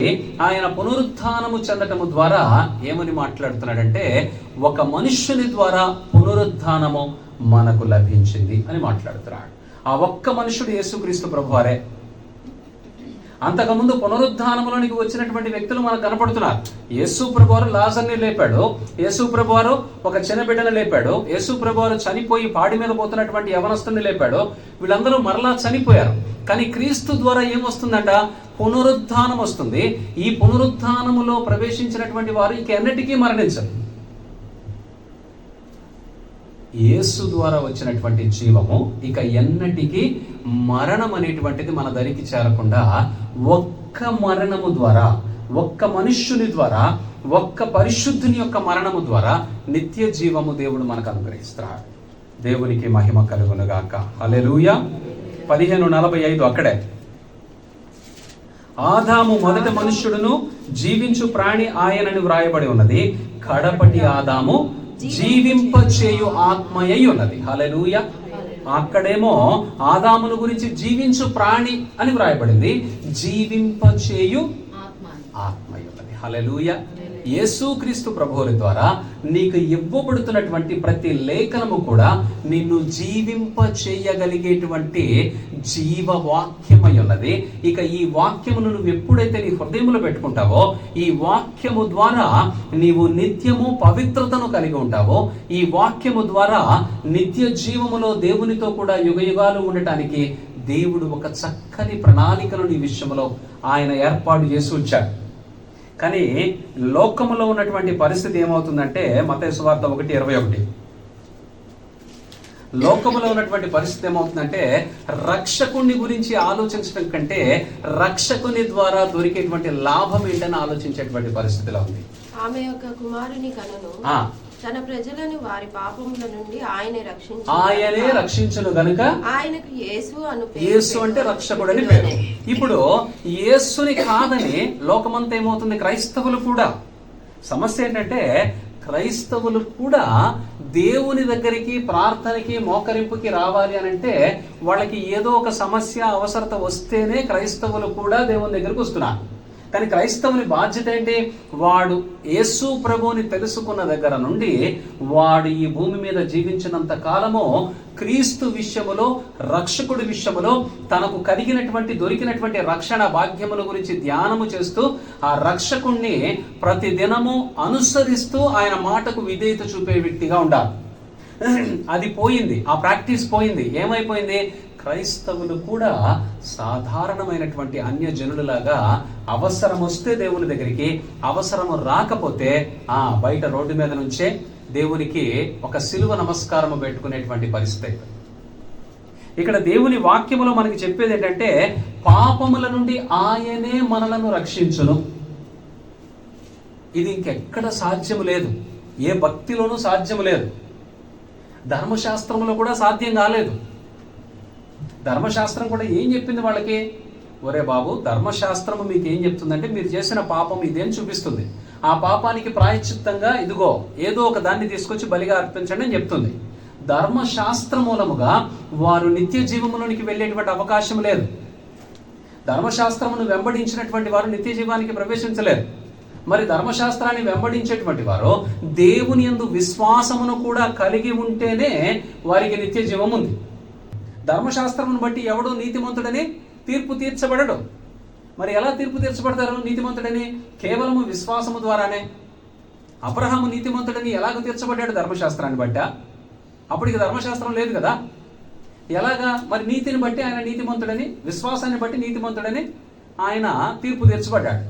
ఆయన పునరుత్థానము చెందటము ద్వారా ఏమని మాట్లాడుతున్నాడంటే, ఒక మనుష్యుని ద్వారా పునరుత్థానము మనకు లభించింది అని మాట్లాడుతున్నాడు. ఆ ఒక్క మనుషుడు యేసుక్రీస్తు ప్రభువారే. అంతకుముందు పునరుత్థానములోనికి వచ్చినటువంటి వ్యక్తులు మనకు కనపడుతున్నారు. యేసు ప్రభువారు లాజర్ని లేపాడు, యేసు ప్రభువారు ఒక చిన్న బిడ్డను లేపాడు, యేసు ప్రభువారు చనిపోయి పాడి మీద పోతున్నటువంటి యవనస్తుని లేపాడు. వీళ్ళందరూ మరలా చనిపోయారు. కానీ క్రీస్తు ద్వారా ఏమొస్తుందంట? పునరుత్థానం వస్తుంది. ఈ పునరుత్థానములో ప్రవేశించినటువంటి వారు ఇక ఎన్నటికీ మరణించరు. యేసు ద్వారా వచ్చినటువంటి జీవము ఇక ఎన్నటికీ మరణం అనేటువంటిది మన దరికి చేరకుండా, ఒక్క మరణము ద్వారా, ఒక్క మనుష్యుని ద్వారా, ఒక్క పరిశుద్ధుని యొక్క మరణము ద్వారా నిత్య జీవము దేవుడు మనకు అనుగ్రహిస్తాడు. దేవునికి మహిమ కలుగునుగాక. హల్లెలూయా. 15:45 అక్కడే, ఆదాము మొదటి మనుష్యుడును జీవించు ప్రాణి ఆయనని వ్రాయబడి ఉన్నది. కడపటి ఆదాము జీవింపచేయు ఆత్మయై ఉన్నది. హల్లెలూయా. అక్కడేమో ఆదామును గురించి జీవించు ప్రాణి అని వ్రాయబడింది, జీవింపచేయు ఆత్మయై ఉన్నది. హల్లెలూయా. యేసుక్రీస్తు ప్రభువుల ద్వారా నీకు ఇవ్వబడుతున్నటువంటి ప్రతి లేఖనము కూడా నిన్ను జీవింప చేయగలిగేటువంటి జీవవాక్యమై ఉన్నది. ఇక ఈ వాక్యమును నువ్వు ఎప్పుడైతే నీ హృదయంలో పెట్టుకుంటావో, ఈ వాక్యము ద్వారా నీవు నిత్యము పవిత్రతను కలిగి ఉంటావో, ఈ వాక్యము ద్వారా నిత్య జీవములో దేవునితో కూడా యుగయుగాలు ఉండటానికి దేవుడు ఒక చక్కని ప్రణాళికను నీ విషయంలో ఆయన ఏర్పాటు చేసి ఉంచాడు. కానీ లోకములో ఉన్నటువంటి పరిస్థితి ఏమవుతుందంటే, మత్తయి సువార్త 1:21, లోకములో ఉన్నటువంటి పరిస్థితి ఏమవుతుందంటే, రక్షకుని గురించి ఆలోచించడం కంటే రక్షకుని ద్వారా దొరికేటువంటి లాభం ఏంటని ఆలోచించేటువంటి పరిస్థితిలో ఉంది. ఆమె యొక్క కుమారుని కనును తన ప్రజలను వారి పాపముల నుండి ఆయనే రక్షించును గనుక ఆయనకు యేసు అంటే రక్షకుడని పేరు. ఇప్పుడు యేసుని కాదని లోకమంతా ఏమవుతుంది? క్రైస్తవులు కూడా. సమస్య ఏంటంటే, క్రైస్తవులు కూడా దేవుని దగ్గరికి ప్రార్థనకి మోకరింపుకి రావాలి అని అంటే వాళ్ళకి ఏదో ఒక సమస్య అవసరత వస్తేనే క్రైస్తవులు కూడా దేవుని దగ్గరికి వస్తున్నారు. కానీ క్రైస్తవుని బాధ్యత ఏంటి? వాడు యేసు ప్రభువుని తెలుసుకున్న దగ్గర నుండి వాడు ఈ భూమి మీద జీవించినంత కాలము క్రీస్తు విషయములో, రక్షకుడి విషయములో తనకు కలిగినటువంటి దొరికినటువంటి రక్షణ భాగ్యముల గురించి ధ్యానము చేస్తూ ఆ రక్షకుణ్ణి ప్రతి దినము అనుసరిస్తూ ఆయన మాటకు విధేయత చూపే వ్యక్తిగా ఉండాలి. అది పోయింది, ఆ ప్రాక్టీస్ పోయింది. ఏమైపోయింది? క్రైస్తవులు కూడా సాధారణమైనటువంటి అన్యజనులలాగా అవసరం వస్తే దేవుని దగ్గరికి, అవసరము రాకపోతే బయట రోడ్డు మీద నుంచే దేవునికి ఒక శిలువ నమస్కారము పెట్టుకునేటువంటి పరిస్థితి. ఇక్కడ దేవుని వాక్యములో మనకి చెప్పేది ఏంటంటే, పాపముల నుండి ఆయనే మనలను రక్షించును. ఇది ఇంకెక్కడ సాధ్యము లేదు, ఏ భక్తిలోనూ సాధ్యము లేదు, ధర్మశాస్త్రములో కూడా సాధ్యం కాలేదు. ధర్మశాస్త్రం కూడా ఏం చెప్పింది వాళ్ళకి? ఒరే బాబు, ధర్మశాస్త్రము మీకు ఏం చెప్తుందంటే, మీరు చేసిన పాపం ఇదేం చూపిస్తుంది, ఆ పాపానికి ప్రాయశ్చిత్తంగా ఇదిగో ఏదో ఒక దాన్ని తీసుకొచ్చి బలిగా అర్పించండి అని చెప్తుంది. ధర్మశాస్త్ర మూలముగా వారు నిత్య జీవములోనికి వెళ్ళేటువంటి అవకాశం లేదు. ధర్మశాస్త్రమును వెంబడించినటువంటి వారు నిత్య జీవానికి ప్రవేశించలేరు. మరి ధర్మశాస్త్రాన్ని వెంబడించేటువంటి వారు దేవుని యందు విశ్వాసమును కూడా కలిగి ఉంటేనే వారికి నిత్య జీవం ఉంది. ధర్మశాస్త్రమును బట్టి ఎవడో నీతిమంతుడని తీర్పు తీర్చబడడు. మరి ఎలా తీర్పు తీర్చబడతారు నీతిమంతుడని? కేవలము విశ్వాసము ద్వారానే. అబ్రహాము నీతిమంతుడని ఎలాగ తీర్చబడ్డాడు? ధర్మశాస్త్రాన్ని బట్టా? అప్పటికి ధర్మశాస్త్రం లేదు కదా. ఎలాగా మరి నీతిని బట్టి ఆయన నీతిమంతుడని, విశ్వాసాన్ని బట్టి నీతిమంతుడని ఆయన తీర్పు తీర్చబడ్డాడు.